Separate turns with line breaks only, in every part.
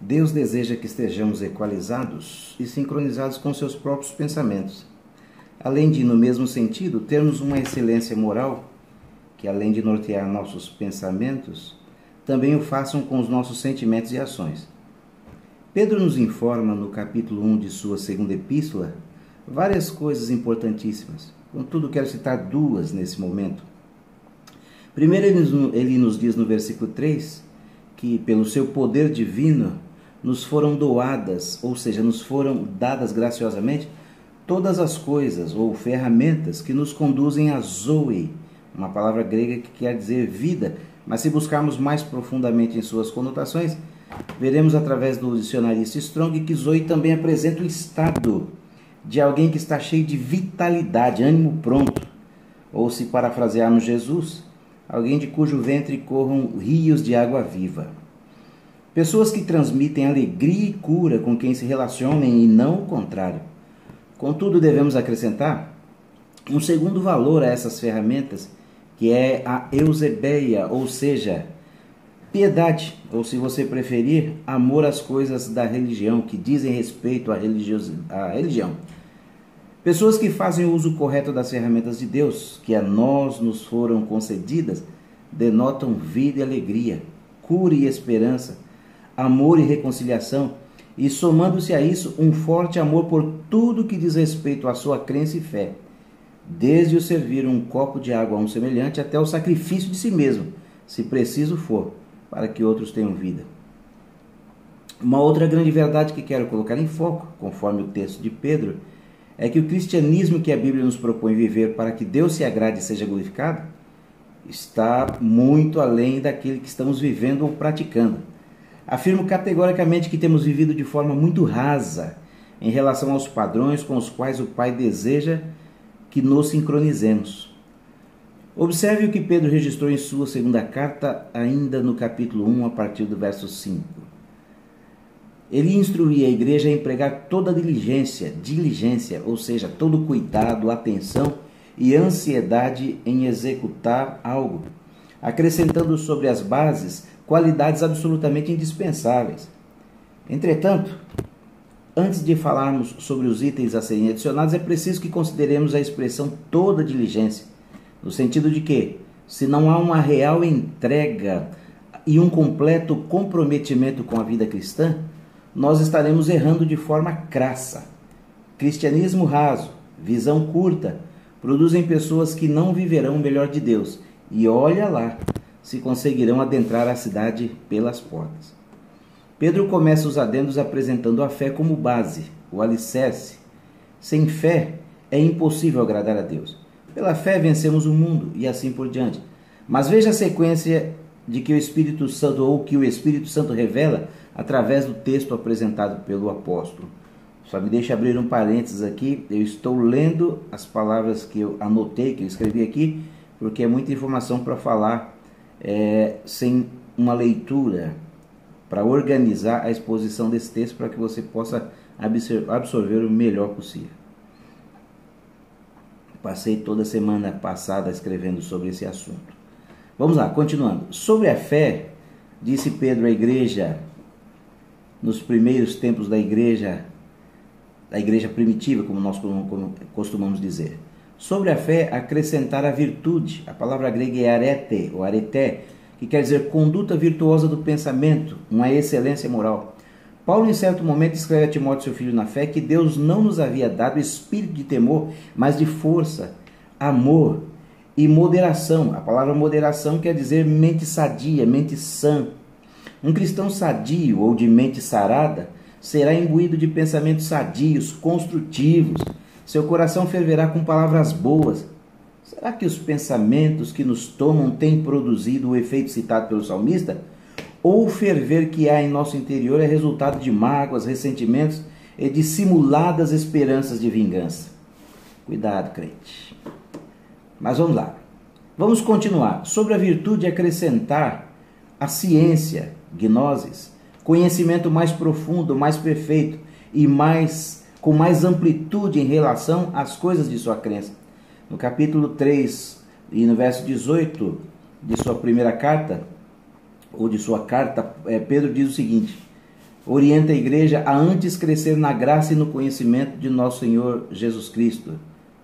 Deus deseja que estejamos equalizados e sincronizados com seus próprios pensamentos, além de, no mesmo sentido, termos uma excelência moral que, além de nortear nossos pensamentos, também o façam com os nossos sentimentos e ações. Pedro nos informa, no capítulo 1 de sua segunda epístola, várias coisas importantíssimas. Contudo, quero citar duas nesse momento. Primeiro, ele nos diz no versículo 3 que, pelo seu poder divino, nos foram doadas, ou seja, nos foram dadas graciosamente, todas as coisas ou ferramentas que nos conduzem a Zoe, uma palavra grega que quer dizer vida, mas se buscarmos mais profundamente em suas conotações, veremos através do dicionarista Strong que Zoe também apresenta o estado de alguém que está cheio de vitalidade, ânimo pronto, ou, se parafrasearmos Jesus, alguém de cujo ventre corram rios de água viva. Pessoas que transmitem alegria e cura com quem se relacionem e não o contrário. Contudo, devemos acrescentar um segundo valor a essas ferramentas, que é a eusebeia, ou seja, piedade, ou, se você preferir, amor às coisas da religião, que dizem respeito à religião. Pessoas que fazem o uso correto das ferramentas de Deus, que a nós nos foram concedidas, denotam vida e alegria, cura e esperança, amor e reconciliação, e, somando-se a isso, um forte amor por tudo que diz respeito à sua crença e fé, desde o servir um copo de água a um semelhante até o sacrifício de si mesmo, se preciso for, para que outros tenham vida. Uma outra grande verdade que quero colocar em foco, conforme o texto de Pedro, é que o cristianismo que a Bíblia nos propõe viver para que Deus se agrade e seja glorificado, está muito além daquele que estamos vivendo ou praticando. Afirmo categoricamente que temos vivido de forma muito rasa em relação aos padrões com os quais o Pai deseja que nos sincronizemos. Observe o que Pedro registrou em sua segunda carta, ainda no capítulo 1, a partir do verso 5. Ele instruía a igreja a empregar toda diligência, ou seja, todo cuidado, atenção e ansiedade em executar algo, acrescentando sobre as bases qualidades absolutamente indispensáveis. Entretanto, antes de falarmos sobre os itens a serem adicionados, é preciso que consideremos a expressão toda diligência, no sentido de que, se não há uma real entrega e um completo comprometimento com a vida cristã, nós estaremos errando de forma crassa. Cristianismo raso, visão curta, produzem pessoas que não viverão o melhor de Deus, e olha lá se conseguirão adentrar a cidade pelas portas. Pedro começa os adendos apresentando a fé como base, o alicerce. Sem fé é impossível agradar a Deus. Pela fé vencemos o mundo e assim por diante. Mas veja a sequência de que o Espírito Santo, ou que o Espírito Santo revela através do texto apresentado pelo apóstolo. Só me deixa abrir um parênteses aqui. Eu estou lendo as palavras que eu anotei, que eu escrevi aqui, porque é muita informação para falar sem uma leitura, para organizar a exposição desse texto, para que você possa absorver o melhor possível. Passei toda a semana passada escrevendo sobre esse assunto. Vamos lá, continuando. Sobre a fé, disse Pedro à igreja, nos primeiros tempos da igreja primitiva, como nós costumamos dizer. Sobre a fé, acrescentar a virtude. A palavra grega é arete, ou areté, que quer dizer conduta virtuosa do pensamento, uma excelência moral. Paulo, em certo momento, escreve a Timóteo, seu filho na fé, que Deus não nos havia dado espírito de temor, mas de força, amor e moderação. A palavra moderação quer dizer mente sadia, mente sã. Um cristão sadio ou de mente sarada será imbuído de pensamentos sadios, construtivos. Seu coração ferverá com palavras boas. Será que os pensamentos que nos tomam têm produzido o efeito citado pelo salmista? Ou o ferver que há em nosso interior é resultado de mágoas, ressentimentos e de simuladas esperanças de vingança? Cuidado, crente. Mas vamos lá. Vamos continuar. Sobre a virtude, acrescentar a ciência, gnosis, conhecimento mais profundo, mais perfeito e com mais amplitude em relação às coisas de sua crença. No capítulo 3 e no verso 18 de sua primeira carta, ou de sua carta, Pedro diz o seguinte: orienta a igreja a antes crescer na graça e no conhecimento de nosso Senhor Jesus Cristo.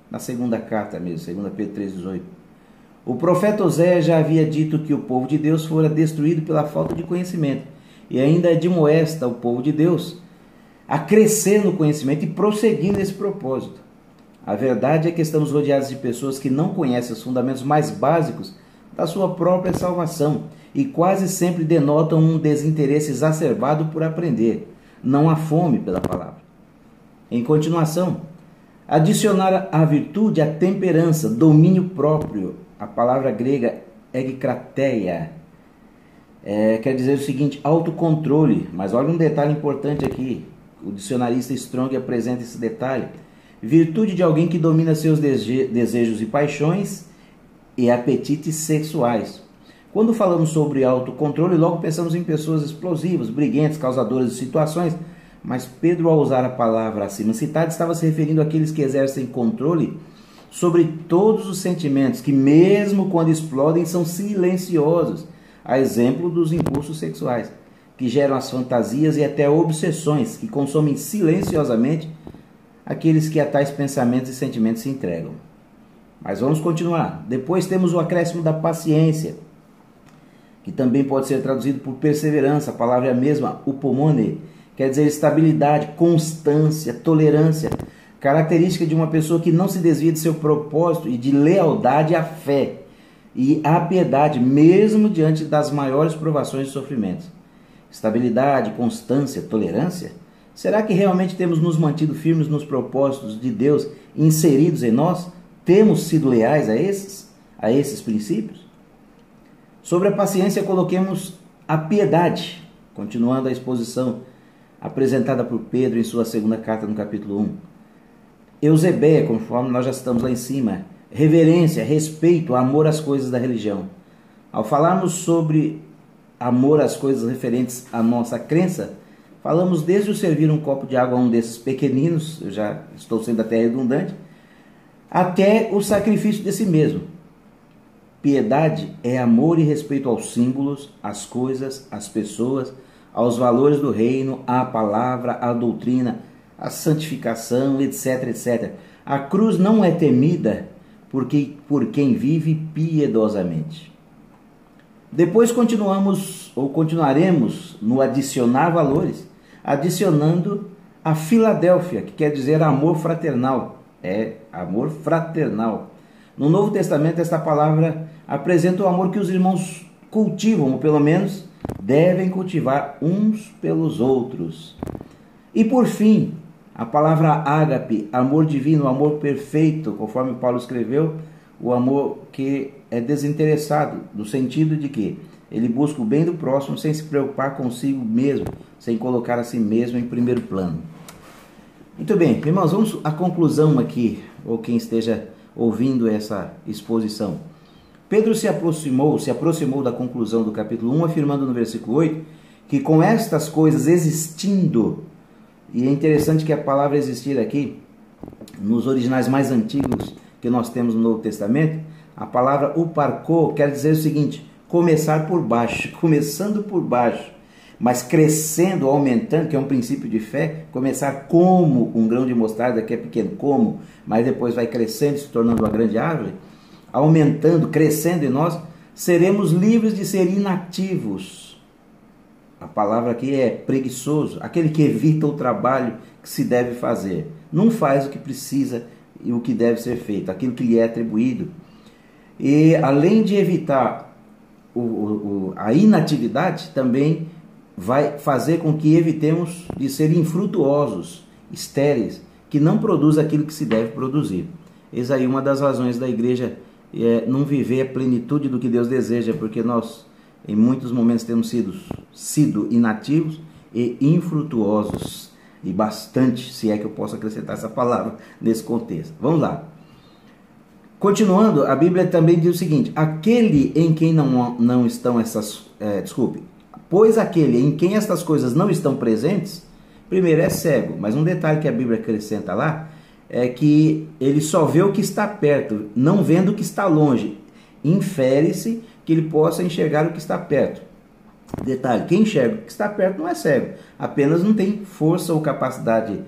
Na segunda carta mesmo, 2 Pedro 3,18. O profeta Oséias já havia dito que o povo de Deus fora destruído pela falta de conhecimento. E ainda admoesta o povo de Deus a crescer no conhecimento e prosseguir nesse propósito. A verdade é que estamos rodeados de pessoas que não conhecem os fundamentos mais básicos da sua própria salvação e quase sempre denotam um desinteresse exacerbado por aprender, não a fome pela palavra. Em continuação, adicionar à virtude a temperança, domínio próprio. A palavra grega egkrateia quer dizer o seguinte, autocontrole. Mas olha um detalhe importante aqui, o dicionarista Strong apresenta esse detalhe. Virtude de alguém que domina seus desejos e paixões e apetites sexuais. Quando falamos sobre autocontrole, logo pensamos em pessoas explosivas, briguentas, causadoras de situações, mas Pedro, ao usar a palavra acima citada, estava se referindo àqueles que exercem controle sobre todos os sentimentos, que mesmo quando explodem são silenciosos, a exemplo dos impulsos sexuais, que geram as fantasias e até obsessões, que consomem silenciosamente aqueles que a tais pensamentos e sentimentos se entregam. Mas vamos continuar. Depois temos o acréscimo da paciência, que também pode ser traduzido por perseverança. A palavra é a mesma, upomone, quer dizer estabilidade, constância, tolerância, característica de uma pessoa que não se desvia de seu propósito e de lealdade à fé e à piedade, mesmo diante das maiores provações e sofrimentos. Estabilidade, constância, tolerância? Será que realmente temos nos mantido firmes nos propósitos de Deus inseridos em nós? Temos sido leais a esses princípios? Sobre a paciência, coloquemos a piedade, continuando a exposição apresentada por Pedro em sua segunda carta no capítulo 1. Eusebeia, conforme nós já estamos lá em cima, reverência, respeito, amor às coisas da religião. Ao falarmos sobre amor às coisas referentes à nossa crença, falamos desde o servir um copo de água a um desses pequeninos, eu já estou sendo até redundante, até o sacrifício de si mesmo. Piedade é amor e respeito aos símbolos, às coisas, às pessoas, aos valores do reino, à palavra, à doutrina, à santificação, etc, etc. A cruz não é temida por quem vive piedosamente. Depois continuaremos no adicionar valores, adicionando a Filadélfia, que quer dizer amor fraternal. É amor fraternal. No Novo Testamento, esta palavra apresenta o amor que os irmãos cultivam, ou pelo menos devem cultivar uns pelos outros. E por fim, a palavra ágape, amor divino, amor perfeito, conforme Paulo escreveu, o amor que é desinteressado, no sentido de que ele busca o bem do próximo sem se preocupar consigo mesmo, sem colocar a si mesmo em primeiro plano. Muito bem, irmãos, vamos à conclusão aqui, ou quem esteja ouvindo essa exposição. Pedro se aproximou da conclusão do capítulo 1, afirmando no versículo 8, que com estas coisas existindo, e é interessante que a palavra existir aqui, nos originais mais antigos que nós temos no Novo Testamento, a palavra uparko quer dizer o seguinte, começar por baixo, começando por baixo, mas crescendo, aumentando, que é um princípio de fé, começar como um grão de mostarda, que é pequeno, como, mas depois vai crescendo, se tornando uma grande árvore, aumentando, crescendo em nós, seremos livres de ser inativos. A palavra aqui é preguiçoso, aquele que evita o trabalho que se deve fazer, não faz o que precisa e o que deve ser feito, aquilo que lhe é atribuído. E além de evitar a inatividade, também vai fazer com que evitemos de ser infrutuosos, estéreis, que não produz aquilo que se deve produzir. Eis aí uma das razões da igreja não viver a plenitude do que Deus deseja, porque nós, em muitos momentos, temos sido inativos e infrutuosos, e bastante, se é que eu posso acrescentar essa palavra nesse contexto. Vamos lá. Continuando, a Bíblia também diz o seguinte, aquele em quem não estão pois aquele em quem estas coisas não estão presentes, primeiro é cego, mas um detalhe que a Bíblia acrescenta lá, é que ele só vê o que está perto, não vendo o que está longe. Infere-se que ele possa enxergar o que está perto. Detalhe, quem enxerga o que está perto não é cego, apenas não tem força ou capacidade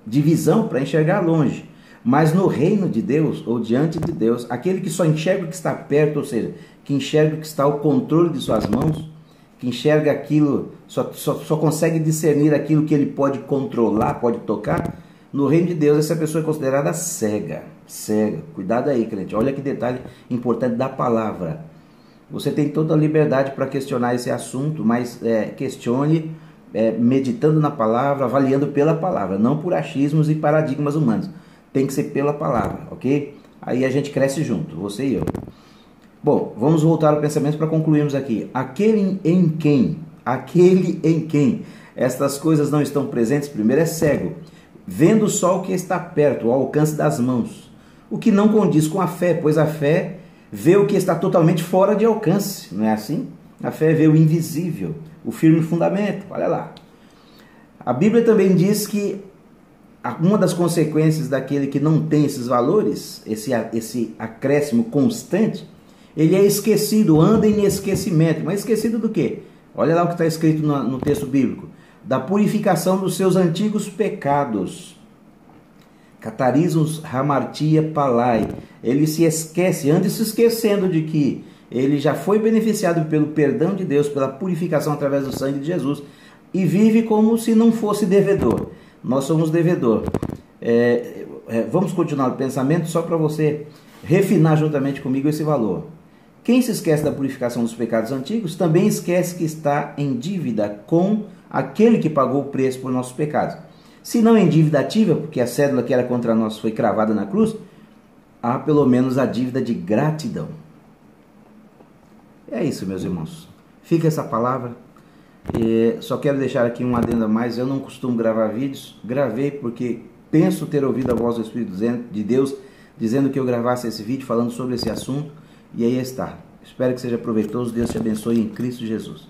de visão para enxergar longe. Mas no reino de Deus, ou diante de Deus, aquele que só enxerga o que está perto, ou seja, que enxerga o que está ao controle de suas mãos, que enxerga aquilo, só consegue discernir aquilo que ele pode controlar, pode tocar, no reino de Deus essa pessoa é considerada cega. Cega. Cuidado aí, crente. Olha que detalhe importante da palavra. Você tem toda a liberdade para questionar esse assunto, mas questione meditando na palavra, avaliando pela palavra, não por achismos e paradigmas humanos. Tem que ser pela palavra, ok? Aí a gente cresce junto, você e eu. Bom, vamos voltar ao pensamento para concluirmos aqui. Aquele em quem estas coisas não estão presentes, primeiro é cego, vendo só o que está perto, ao alcance das mãos, o que não condiz com a fé, pois a fé vê o que está totalmente fora de alcance, não é assim? A fé vê o invisível, o firme fundamento, olha lá. A Bíblia também diz que uma das consequências daquele que não tem esses valores, esse acréscimo constante, ele é esquecido, anda em esquecimento. Mas esquecido do quê? Olha lá o que está escrito no texto bíblico. Da purificação dos seus antigos pecados. Catarismos hamartia palai. Ele se esquece, anda se esquecendo de que ele já foi beneficiado pelo perdão de Deus, pela purificação através do sangue de Jesus, e vive como se não fosse devedor. Nós somos devedor. Vamos continuar o pensamento só para você refinar juntamente comigo esse valor. Quem se esquece da purificação dos pecados antigos também esquece que está em dívida com aquele que pagou o preço por nossos pecados. Se não em dívida ativa, porque a cédula que era contra nós foi cravada na cruz, há pelo menos a dívida de gratidão. É isso, meus irmãos. Fica essa palavra. Só quero deixar aqui um adendo a mais. Eu não costumo gravar vídeos. Gravei porque penso ter ouvido a voz do Espírito de Deus dizendo que eu gravasse esse vídeo falando sobre esse assunto. E aí está. Espero que seja proveitoso. Deus te abençoe em Cristo Jesus.